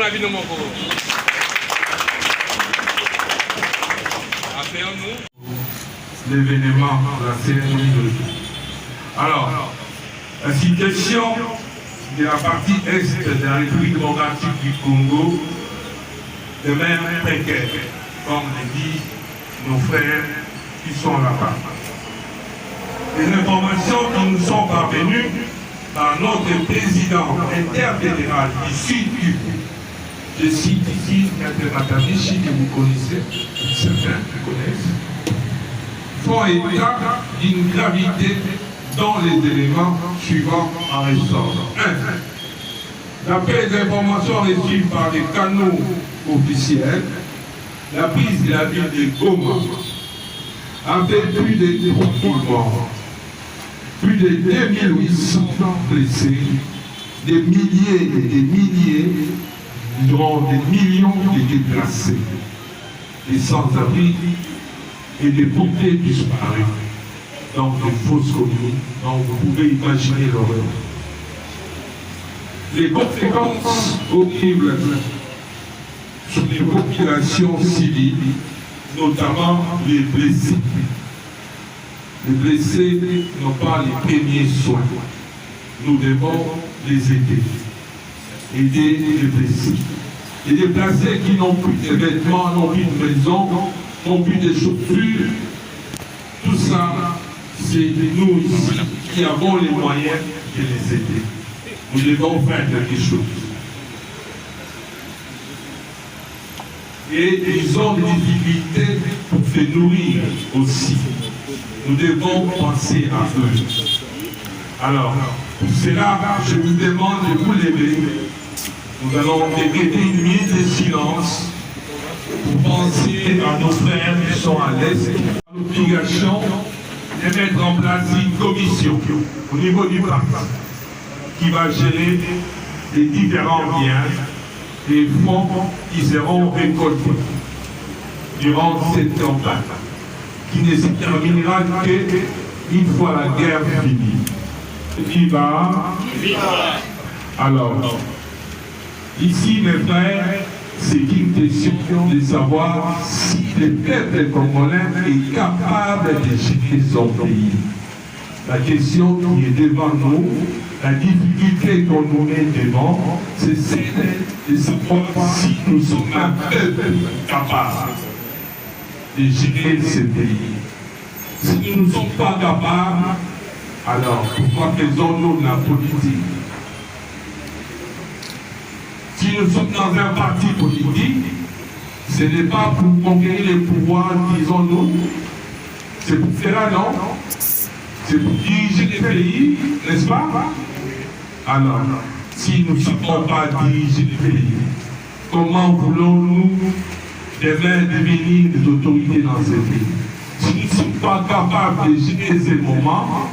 la vie de mon corps. L'événement de la cérémonie d'aujourd'hui. Alors, la situation de la partie est de la République démocratique du Congo demeure précaire, comme le disent nos frères qui sont là-bas. Les informations qui nous sont parvenues par notre président interfédéral du Sud Kivu, je cite ici Matamichi, que vous connaissez, certains qui connaissent, font état d'une gravité dans les éléments suivants en ressort. 1. D'après les informations reçues par les canaux officiels, la prise de la ville de Goma a fait plus de 30 morts, plus de 2800 blessés, des milliers et des milliers, dont des millions de déplacés, des sans-abri et des portées disparues, donc des fausses communes, donc vous pouvez imaginer l'horreur. Les conséquences horribles sur les populations civiles, notamment les blessés. Les blessés n'ont pas les premiers soins. Nous devons les aider. Aider les blessés. Les déplacés qui n'ont plus de vêtements, n'ont plus de maison, n'ont plus de chaussures. Tout ça, c'est nous ici qui avons les moyens de les aider. Nous devons faire quelque chose. Et ils ont des difficultés pour se nourrir aussi. Nous devons penser à eux. Alors, pour cela, je vous demande de vous lever. Nous allons décréter une minute de silence pour penser à nos frères qui sont à l'Est. L'obligation de mettre en place une commission au niveau du parti qui va gérer les différents biens et fonds qui seront récoltés durant cette campagne, qui ne se terminera qu'une fois la guerre finie. Viva! Alors, ici, mes frères, c'est une question de savoir si le peuple congolais est capable de gérer son pays. La question qui est devant nous, la difficulté qu'on nous met devant, c'est celle de savoir si nous sommes un peuple capable de gérer ce pays. Si nous ne sommes pas capables, alors pourquoi faisons-nous la politique? Si nous sommes dans un parti politique, ce n'est pas pour conquérir les pouvoirs, disons-nous. C'est pour cela, non? C'est pour diriger les pays, n'est-ce pas? Alors, si nous ne savons pas diriger les pays, comment voulons-nous demain devenir des autorités dans ces pays? Si nous ne sommes pas capables de gérer ces moments,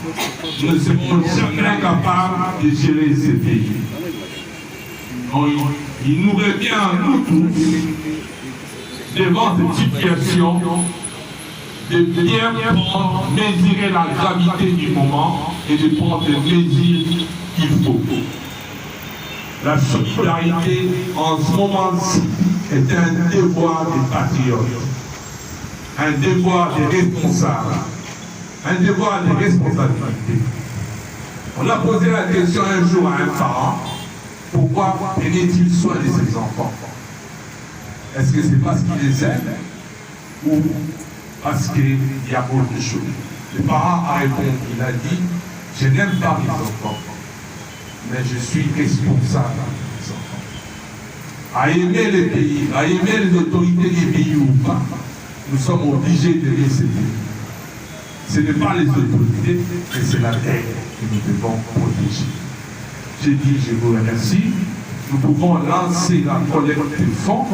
nous ne serons jamais capables de gérer ces pays. Donc, il nous revient à nous tous, devant cette situation, de bien mesurer la gravité du moment et de prendre les mesures qu'il faut. La solidarité en ce moment-ci est un devoir des patriotes, un devoir des responsables, un devoir des responsabilités. On a posé la question un jour à un parent, pourquoi prenait-il soin de ses enfants? Est-ce que c'est parce qu'il les aime ou parce qu'il y a autre chose? Le parent a répondu, il a dit, je n'aime pas mes enfants, mais je suis responsable des enfants. À aimer les pays, à aimer les autorités des pays ou pas, nous sommes obligés d'aimer ces pays. Ce n'est pas les autorités, mais c'est la terre que nous devons protéger. J'ai dit, je vous remercie. Nous pouvons lancer la collecte de fonds.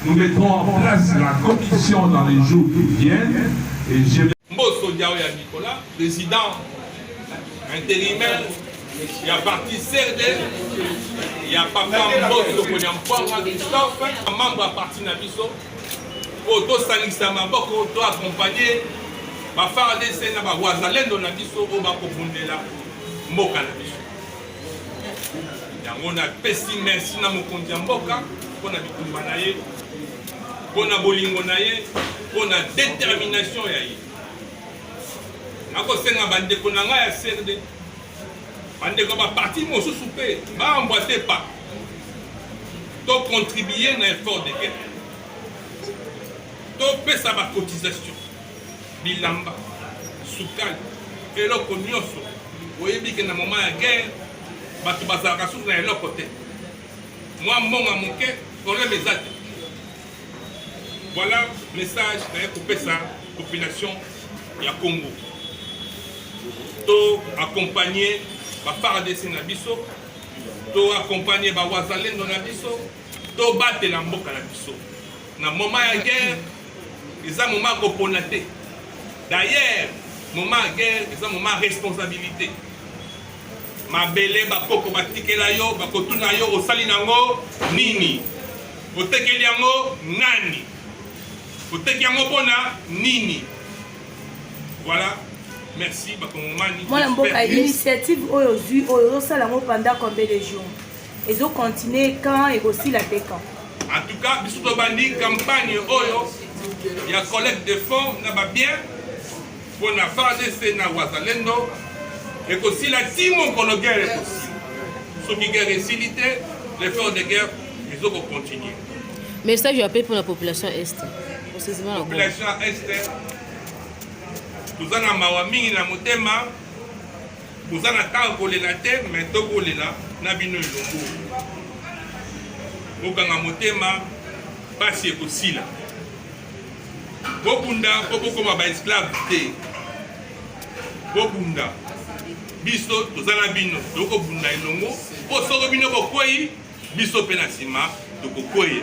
Nous mettrons en place la commission dans les jours qui viennent. Et je vais... Mbosso Diaoya Nicolas, président intérimaire, il y a parti CRD, il y a papa Mbosso Konyampoanga Christophe, membre à parti Nabiso, Auto Sanissa Maboko, auto accompagné, ma FARDC na ba Wazalendo Nabiso, Oba Kopundela, Moka Nabiso. yango napesi merci na mokonzi ya mboka mpona bitumba na ye, mpona bolingo na ye, mpona détermination ya ye. Nakosenga bandeko na ngai ya CRD, bandeko baparti mosusu mpe baambwate pa to contribuer na effort de guerre, topesa bacotisation bilamba sukali eloko nyonso. Oyebi ke na moment ya guerre bato bazalaka susu na eloko te, mwa mbongo moke problème eza te. Voilà message naye kopesa population ya Congo. To accompagner ba FARDC na biso, to accompagner ba wazalendo na biso, to batela mboka na biso. Na moment ya guerre eza moment kopona te. D'ailleurs moment ya guerre eza moment responsabilité. Mabele bakoko batikela yo bakotuna yo osali nango nini, otekeli yango nani, oteki yango pona nini. Voilà, merci bakongomani. Moi mboka initiative oyo zui oyo osala ngo pendant combien de jours? Ezo continuer quand et aussi la quand? En tout cas biso tobandi campagne oyo ya collecte de fonds na ba bien pona FARDC na wazalendo. Et aussi la team on guerre est possible. Ce qui guerre est silité, l'effort de guerre, ils vont continuer. Message appel pour la population Est. La population Est, nous avons mawamini na motema, nous avons tant volé la terre, mais tout volé là, n'a bino ilongo. Okanga motema, pas si aussi là. Bokunda, bokoma ba esclave te. Bokunda. Biso tozala bino toko bunda ilongo po soko bino bokoyi biso pe na sima tokokoye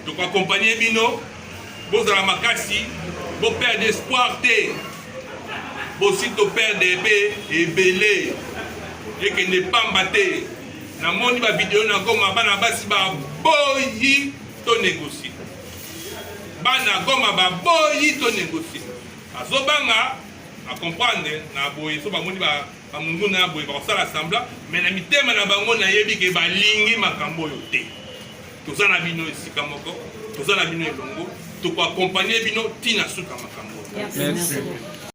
toko accompagner bino bozala makasi bo perdre espoir te bo si to perdre ebele ekende pamba te na moni ba vidéo na goma bana basi ba boyi to négocier bana goma ba boyi to négocier azobanga à comprendre na boye so bamoni ba mungu na boye ba sala sembla mais na mitema na bango na yebi ke balingi makambo yo te toza na bino esika moko toza na bino elongo to ko accompagner bino tina suka makambo. Merci.